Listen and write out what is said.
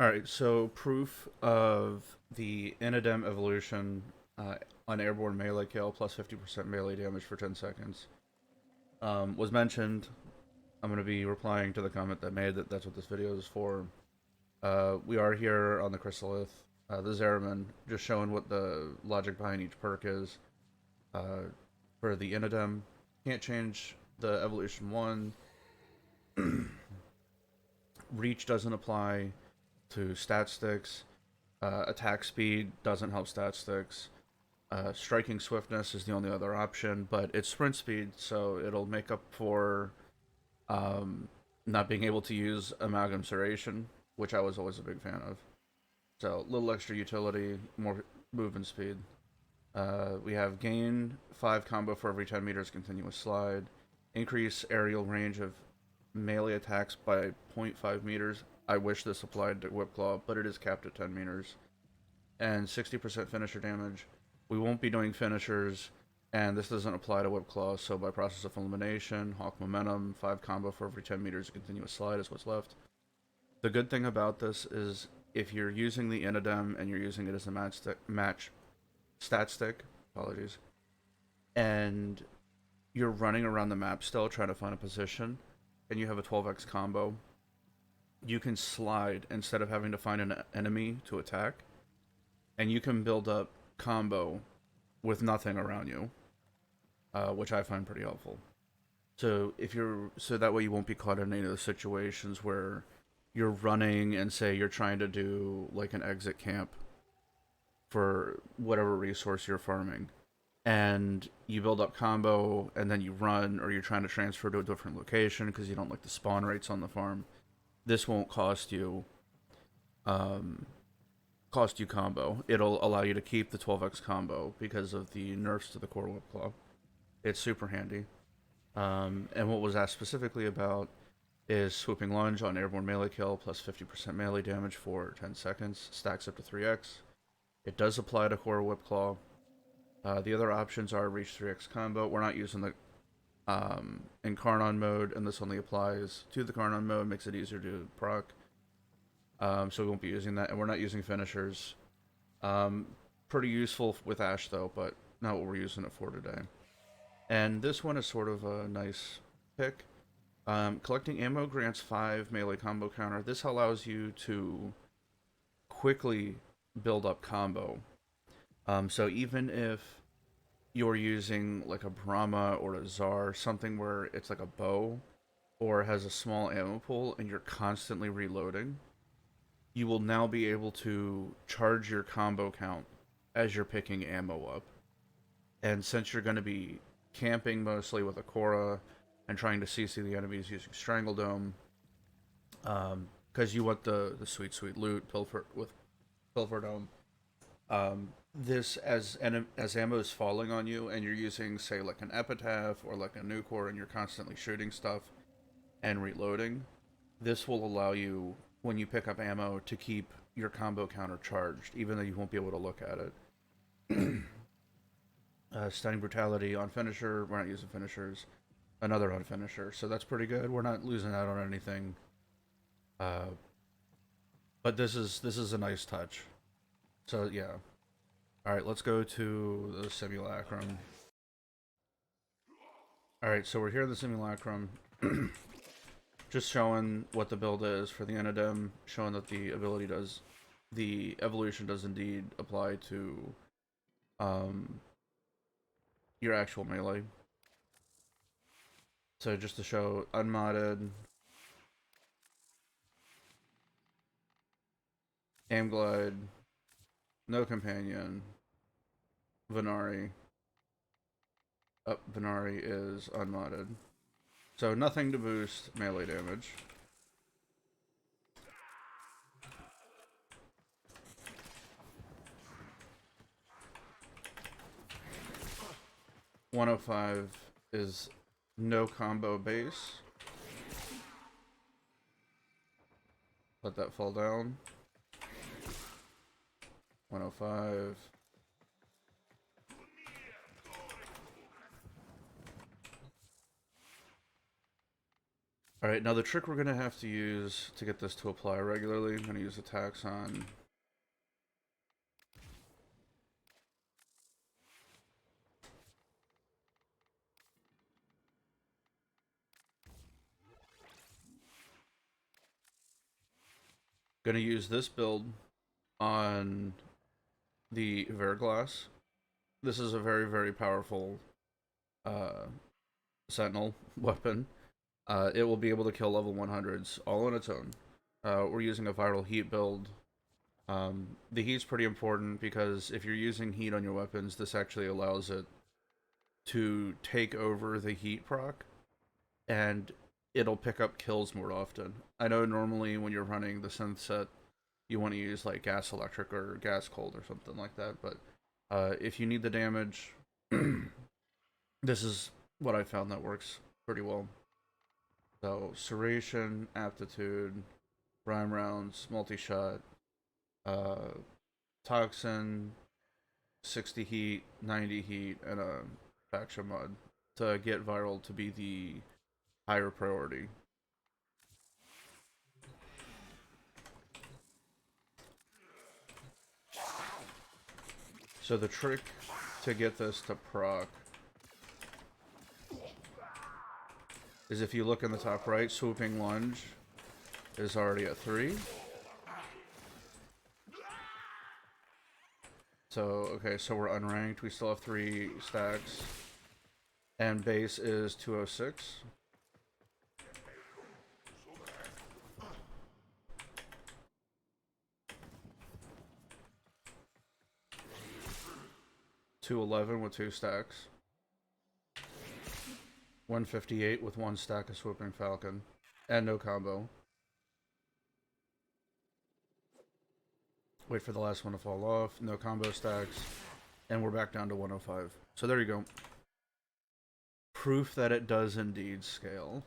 Alright, so proof of the Innodem evolution on airborne melee kill plus 50% melee damage for 10 seconds was mentioned. I'm going to be replying to the comment that made that that's what this video is for. We are here on the Chrysalith, the Zeraman, just showing what the logic behind each perk is. For the Innodem, can't change the evolution 1. Reach doesn't apply to stat sticks. Attack speed doesn't help stat sticks. Striking swiftness is the only other option, but it's sprint speed, so it'll make up for not being able to use amalgam serration, which I was always a big fan of. So a little extra utility, more movement speed. We have gain 5 combo for every 10 meters continuous slide. Increase aerial range of melee attacks by zero point 0.5 meters. I wish this applied to whipclaw, but it is capped at 10 meters. And 60% finisher damage. We won't be doing finishers, and this doesn't apply to whipclaw, so by process of elimination, hawk momentum, 5 combo for every 10 meters of continuous slide is what's left. The good thing about this is if you're using the Innodem and you're using it as a match stat stick, apologies, and you're running around the map still trying to find a position, and you have a 12x combo, you can slide instead of having to find an enemy to attack, and you can build up combo with nothing around you, which I find pretty helpful. So that way you won't be caught in any of those situations where you're running and say you're trying to do like an exit camp for whatever resource you're farming, and you build up combo and then you run, or you're trying to transfer to a different location because you don't like the spawn rates on the farm. This won't cost you combo. It'll allow you to keep the 12x combo because of the nerfs to the core whipclaw. It's super handy. And what was asked specifically about is swooping lunge on airborne melee kill plus 50% melee damage for 10 seconds. Stacks up to 3x. It does apply to core whipclaw. The other options are reach 3x combo. We're not using the in Karnon mode, and this only applies to the Karnon mode, makes it easier to proc. So we won't be using that, and we're not using finishers. Pretty useful with Ashe though, but not what we're using it for today. And this one is sort of a nice pick. Collecting ammo grants 5 melee combo counter. This allows you to quickly build up combo. So even if you're using like a Brahma or a Tsar, something where it's like a bow or has a small ammo pool and you're constantly reloading, you will now be able to charge your combo count as you're picking ammo up. And since you're going to be camping mostly with a Khora and trying to CC the enemies using Strangledome, because you want the sweet loot, Pilfer Dome, this as ammo is falling on you and you're using, say, like an Epitaph or like a Nucor, and you're constantly shooting stuff and reloading, this will allow you, when you pick up ammo, to keep your combo counter charged, even though you won't be able to look at it. Stunning Brutality on finisher. We're not using finishers. Another on finisher, so that's pretty good. We're not losing out on anything. But this is a nice touch. So yeah. Alright, let's go to the simulacrum. Alright, so we're here in the simulacrum. Just showing what the build is for the Innodem, showing that the evolution does indeed apply to your actual melee. So just to show unmodded, aim glide, no companion, Venari. Venari is unmodded. So nothing to boost melee damage. .105 is no combo base. Let that fall down. 105. Alright, now the trick we're going to have to use to get this to apply regularly, I'm going to use attacks on... Going to use this build on the Verglass. This is a very, very powerful Sentinel weapon. It will be able to kill level 100s all on its own. We're using a viral heat build. The heat's pretty important because if you're using heat on your weapons, this actually allows it to take over the heat proc, and it'll pick up kills more often. I know normally when you're running the synth set, you want to use like gas electric or gas cold or something like that, but if you need the damage, this is what I found that works pretty well. So, Serration, Aptitude, Rhyme Rounds, Multi-Shot, Toxin, 60 Heat, 90 Heat, and a Faction Mod to get Viral to be the higher priority. So the trick to get this to proc is if you look in the top right, Swooping Lunge is already at 3. So, okay, so we're unranked. We still have 3 stacks. And base is 206. $211 with 2 stacks. 158 with 1 stack of Swooping Falcon. And no combo. Wait for the last one to fall off. No combo stacks. And we're back down to 105. So there you go. Proof that it does indeed scale.